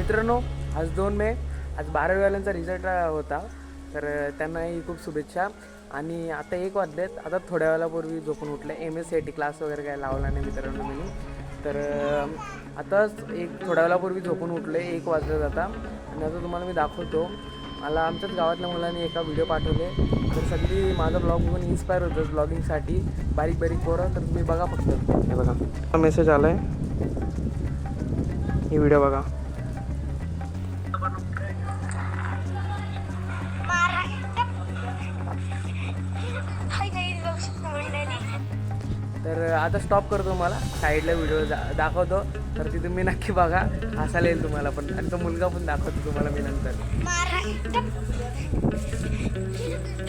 मित्रांनो, आज 2 मे, आज 12वीवाल्यांचा रिझल्ट होता, तर त्यांनाही खूप शुभेच्छा. आणि आता 1 वाजलेत. आता थोड्या वेळापूर्वी झोपून उठले. MSCIT क्लास वगैरे काय लावला नाही मित्रांनो मी. तर आताच थोड्या वेळापूर्वी झोपून उठले. 1 वाजले आता. आणि आता तुम्हाला मी दाखवतो. मला आमच्याच गावातल्या मुलांनी एका व्हिडिओ पाठवले, तर सगळी माझा ब्लॉग बघून इन्स्पायर होतं ब्लॉगिंगसाठी. बारीक बारीक पोरं, तर तुम्ही बघा फक्त. हे बघा मेसेज आला आहे, ही व्हिडिओ बघा. तर आता स्टॉप करतो, मला साईडला व्हिडिओ दाखवतो, तर तिथे मी नक्की बघा, हसायला येईल तुम्हाला पण. आणि तो मुलगा पण दाखवतो तुम्हाला मी नंतर.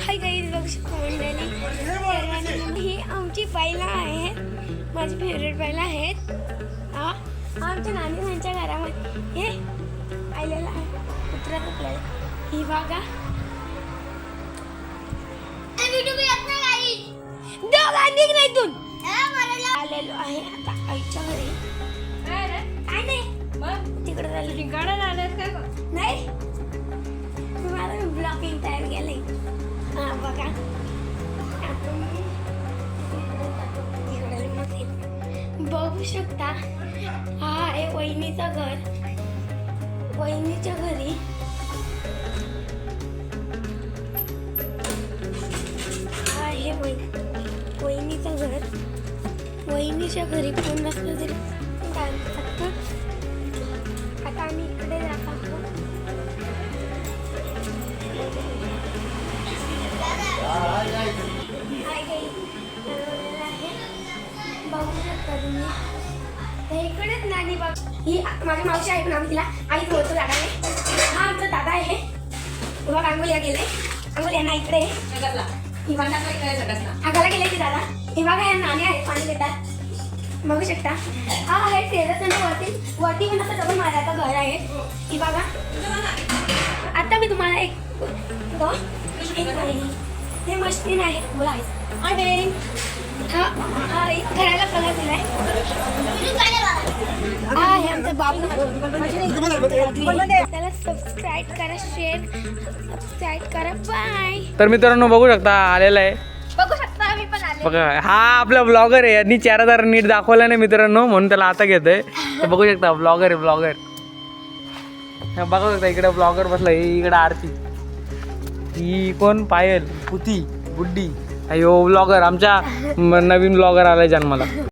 हाय गाईज, बघू शकतो मंडळी, ही आमची बैला आहेत, माझी फेवरेट बैला आहेत. आमच्या नानी त्यांच्या घरामध्ये हे आलेला आहे कुत्रा आपल्याला. ही बघा आलेलो आहे आता आईच्या घरी. काय नाही तिकडे नाही, तुम्हाला ब्लॉगिंग तयार केलंय. हा बघा, बघू शकता. हा आहे वहिनीचं घर. वहिनीच्या घरी हा आहे वहिनीचं घर. वहिनीच्या घरी कोण नसलं तरी आता आम्ही इकडे जात आहोत. बघू शकता तुम्ही, इकडेच नानी बघ. ही माझी मावशी आहे, पण आम्ही तिला आई बोलतो दादाने. हा आमचा दादा आहे. बघा अंगोलिया गेले, अंगोलिया ना इकडे आगाला गेले की दादा. हे बघा ह्या नाणी आहेत, पाणी देतात. बघू शकता. हा आहे टेरेस आणि वरती पण असं डबल मारायचं घर आहे. ही बघा. आता मी तुम्हाला एक हे मशीन आहे, बोला घराला कलर दिलाय. हा हे आमचं बाबू. त्याला सबस्क्राईब करा, सबस्क्राईब करा. बाय. तर मित्रांनो बघू शकता आलेला आहे. बघू शकता आम्ही पण आले. बघा हा आपला ब्लॉगर आहे. यांनी चेहरा नीट दाखवला नाही मित्रांनो, म्हणून त्याला आता घेतोय. तर बघू शकता ब्लॉगर आहे, ब्लॉगर. बघू शकता इकडे ब्लॉगर बसला. इकडे आरती, ही कोण पायल, पुती, गुड्डी. अयो ब्लॉगर, आमच्या नवीन ब्लॉगर आलाय जन्माला.